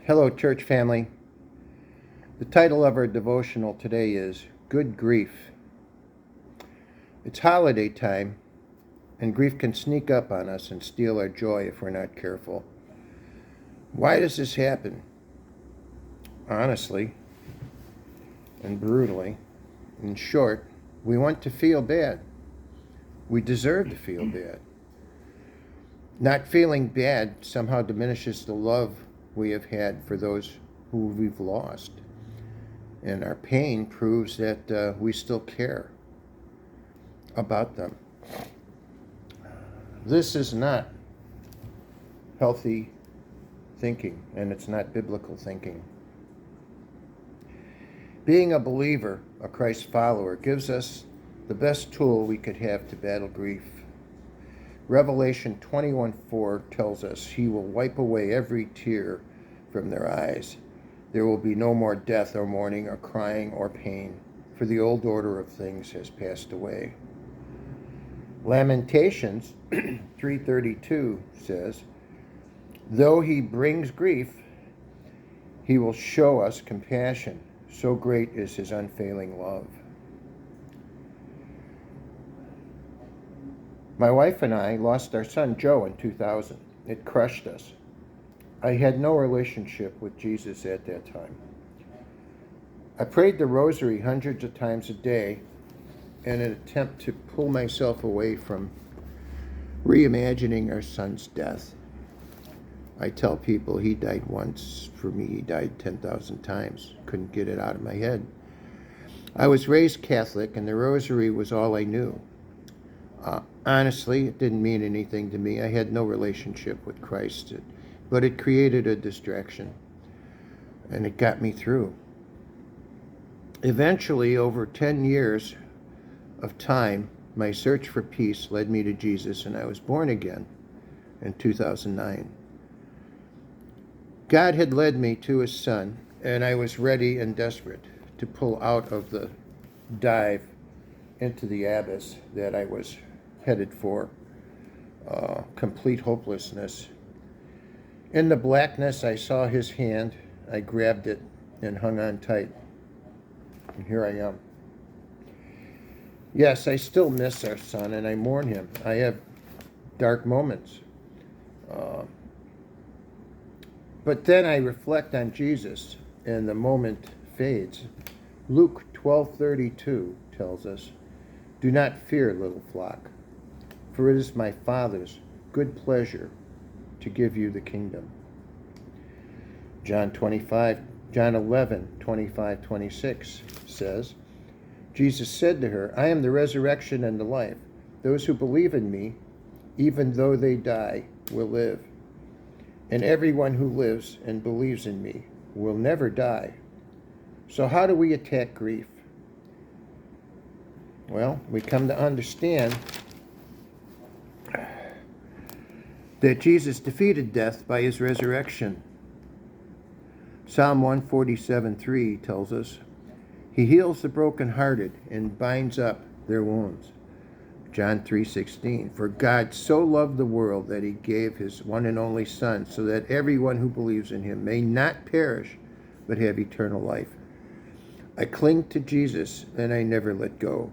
Hello, church family. The title of our devotional today is Good Grief. It's holiday time, and grief can sneak up on us and steal our joy if we're not careful. Why does this happen? Honestly and brutally, in short, we want to feel bad. We deserve to feel bad. Not feeling bad somehow diminishes the love we have had for those who we've lost. And our pain proves that we still care about them. This is not healthy thinking, and it's not biblical thinking. Being a believer, a Christ follower, gives us the best tool we could have to battle grief. Revelation 21:4 tells us he will wipe away every tear from their eyes. There will be no more death or mourning or crying or pain, for the old order of things has passed away. Lamentations 3:32 says, though he brings grief, he will show us compassion. So great is his unfailing love. My wife and I lost our son Joe in 2000. It crushed us. I had no relationship with Jesus at that time. I prayed the rosary hundreds of times a day in an attempt to pull myself away from reimagining our son's death. I tell people he died once. For me, he died 10,000 times. Couldn't get it out of my head. I was raised Catholic, and the rosary was all I knew. Honestly, it didn't mean anything to me. I had no relationship with Christ, but it created a distraction, and it got me through. Eventually, over 10 years of time, my search for peace led me to Jesus, and I was born again in 2009. God had led me to his son, and I was ready and desperate to pull out of the dive into the abyss that I was headed for, complete hopelessness. In the blackness, I saw his hand. I grabbed it and hung on tight. And here I am. Yes, I still miss our son, and I mourn him. I have dark moments. But then I reflect on Jesus, and the moment fades. Luke 12:32 tells us, do not fear, little flock, for it is my Father's good pleasure to give you the kingdom. John 11:25-26 says, Jesus said to her, I am the resurrection and the life. Those who believe in me, even though they die, will live. And everyone who lives and believes in me will never die. So how do we attack grief? Well, we come to understand that Jesus defeated death by his resurrection. Psalm 147:3 tells us, he heals the brokenhearted and binds up their wounds. John 3:16, for God so loved the world that he gave his one and only Son, so that everyone who believes in him may not perish, but have eternal life. I cling to Jesus, and I never let go.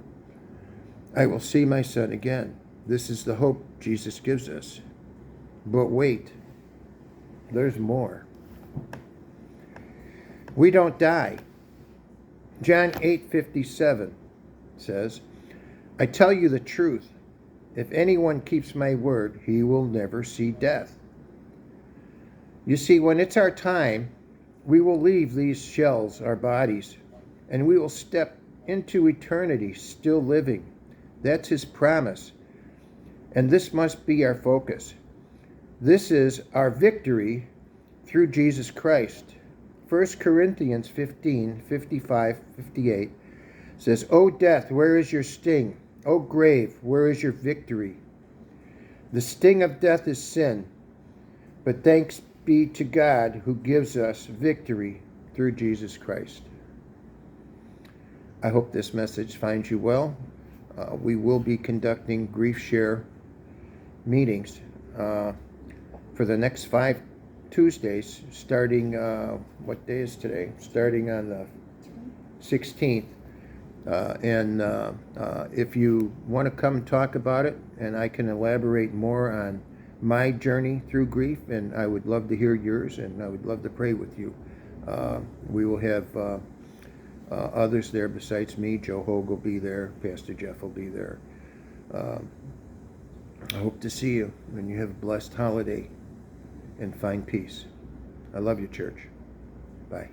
I will see my son again. This is the hope Jesus gives us. But wait, there's more. We don't die. John 8:57 says, I tell you the truth. If anyone keeps my word, he will never see death. You see, when it's our time, we will leave these shells, our bodies, and we will step into eternity still living. That's his promise. And this must be our focus. This is our victory through Jesus Christ. 1 Corinthians 15:55-58 says, O death, where is your sting? O grave, where is your victory? The sting of death is sin, but thanks be to God who gives us victory through Jesus Christ. I hope this message finds you well. We will be conducting grief share meetings for the next 5 Tuesdays, starting, what day is today? Starting on the 16th. And if you want to come and talk about it, and I can elaborate more on my journey through grief, and I would love to hear yours, and I would love to pray with you. We will have others there besides me. Joe Hogue will be there. Pastor Jeff will be there. I hope to see you, and you have a blessed holiday and find peace. I love you, church. Bye.